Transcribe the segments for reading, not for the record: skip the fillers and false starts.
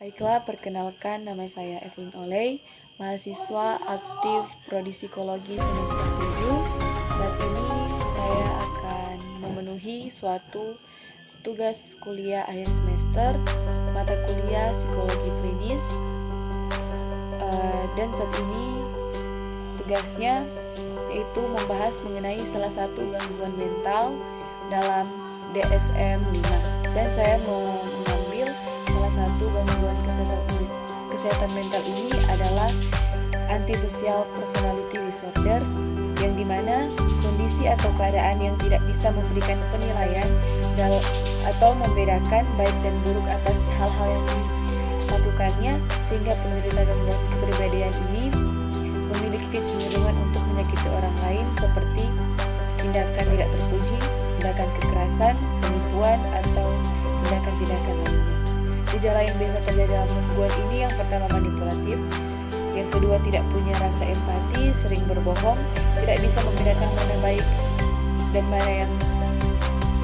Baiklah, perkenalkan nama saya Evelyn Oley, mahasiswa aktif Prodi Psikologi semester 7. Saat ini saya akan memenuhi suatu tugas kuliah akhir semester, mata kuliah Psikologi Klinis. Dan saat ini tugasnya yaitu membahas mengenai salah satu gangguan mental dalam DSM-5. Dan saya mengambil salah satu gangguan kesehatan mental ini adalah antisocial personality disorder, yang dimana kondisi atau keadaan yang tidak bisa memberikan penilaian atau membedakan baik dan buruk atas hal-hal yang dilakukannya, sehingga penderita gangguan kepribadian ini memiliki kecenderungan untuk menyakiti orang lain seperti tindakan tidak terpuji, tindakan kekerasan, penipuan, atau tindakan-tindakan lainnya. Gejala yang biasa terjadi dalam gangguan ini yang pertama manipulatif, yang kedua tidak punya rasa empati, sering berbohong, tidak bisa membedakan mana baik dan mana yang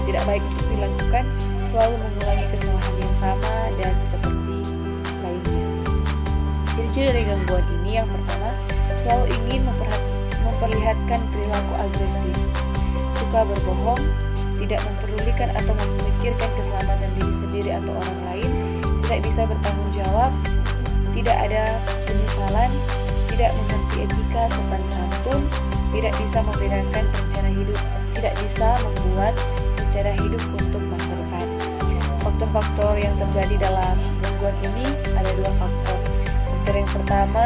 tidak baik untuk dilakukan, selalu mengulangi kesalahan yang sama, dan seperti lainnya. Ciri-ciri dari gangguan ini yang pertama, selalu ingin memperlihatkan perilaku agresif, suka berbohong, tidak memperdulikan atau memikirkan keselamatan diri sendiri atau orang lain, tidak bisa bertanggung jawab, tidak ada penyesalan, tidak mengerti etika sopan santun, tidak bisa membedakan rencana hidup, tidak bisa membuat rencana hidup untuk masa depan. Faktor-faktor yang terjadi dalam gangguan ini ada dua faktor. Faktor yang pertama,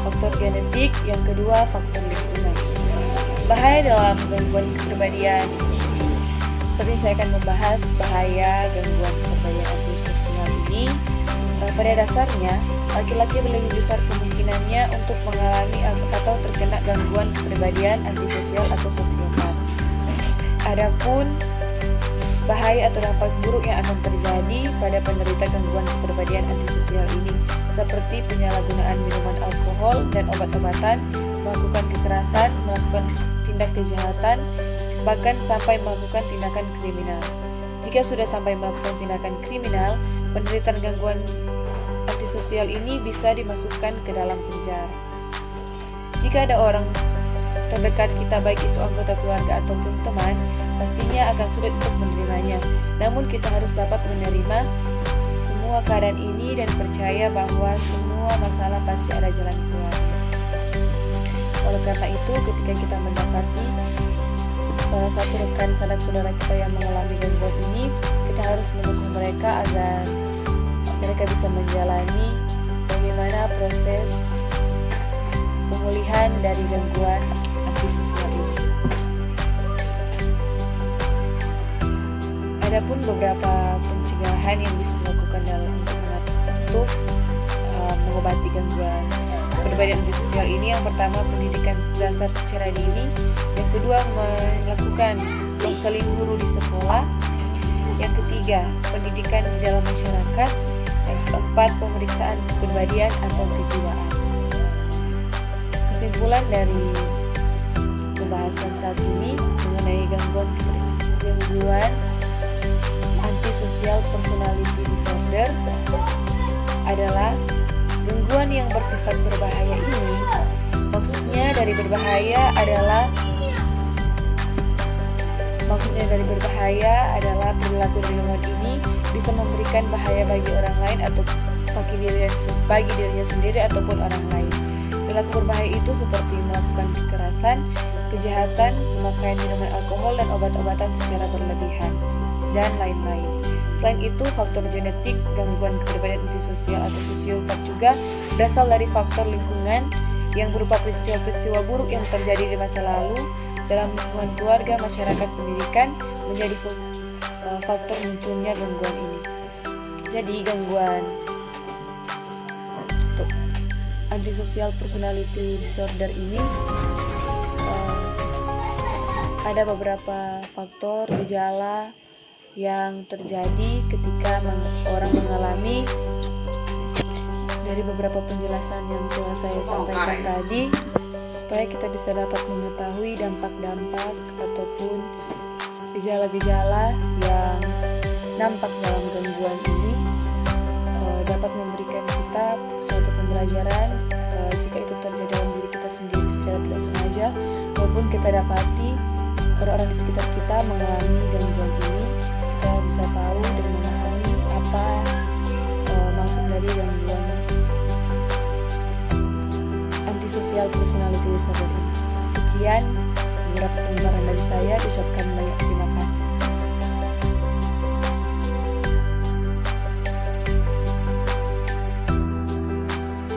faktor genetik, yang kedua faktor lingkungan. Bahaya dalam gangguan kepribadian. Seperti saya akan membahas bahaya gangguan kepribadian antisosial ini. Pada dasarnya, laki-laki lebih besar kemungkinannya untuk mengalami atau terkena gangguan kepribadian antisosial atau sosiopat. Adapun bahaya atau dampak buruk yang akan terjadi pada penderita gangguan kepribadian antisosial ini, seperti penyalahgunaan minuman alkohol dan obat-obatan, melakukan kekerasan, melakukan tindak kejahatan, bahkan sampai melakukan tindakan kriminal. Jika sudah sampai melakukan tindakan kriminal, penderita gangguan antisosial ini bisa dimasukkan ke dalam penjara. Jika ada orang terdekat kita, baik itu anggota keluarga ataupun teman, pastinya akan sulit untuk menerimanya. Namun kita harus dapat menerima semua keadaan ini dan percaya bahwa semua masalah pasti ada jalan keluarnya. Oleh karena itu, ketika kita mendapati salah satu rekan saudara kita yang mengalami gangguan ini, kita harus mendukung mereka agar mereka bisa menjalani bagaimana proses pemulihan dari gangguan antisosial ini. Adapun beberapa pencegahan yang bisa dilakukan untuk mengobati gangguan kepribadian antisosial ini. Yang pertama, pendidikan dasar secara dini. Yang kedua, melakukan konseling guru di sekolah. Yang ketiga, pendidikan di dalam masyarakat. Yang keempat, pemeriksaan kepribadian atau kejiwaan. Kesimpulan dari pembahasan saat ini mengenai gangguan antisocial personality disorder adalah gangguan yang bersifat berbahaya ini. Maksudnya dari berbahaya adalah perilaku gangguan ini bisa memberikan bahaya bagi orang lain atau bagi dirinya sendiri ataupun orang lain. Perilaku berbahaya itu seperti melakukan kekerasan, kejahatan, pemakaian minuman alkohol dan obat-obatan secara berlebihan, dan lain-lain. Selain itu, faktor genetik gangguan kepribadian antisosial atau sosiopat juga berasal dari faktor lingkungan yang berupa peristiwa-peristiwa buruk yang terjadi di masa lalu dalam lingkungan keluarga, masyarakat, pendidikan menjadi faktor munculnya gangguan ini. Jadi gangguan antisocial personality disorder ini ada beberapa faktor gejala yang terjadi ketika orang mengalami. Dari beberapa penjelasan yang telah saya sampaikan tadi, supaya kita bisa dapat mengetahui dampak-dampak ataupun gejala-gejala yang nampak dalam gangguan ini. kita dapati orang-orang di sekitar kita mengalami gangguan ini, kita bisa tahu dan memahami apa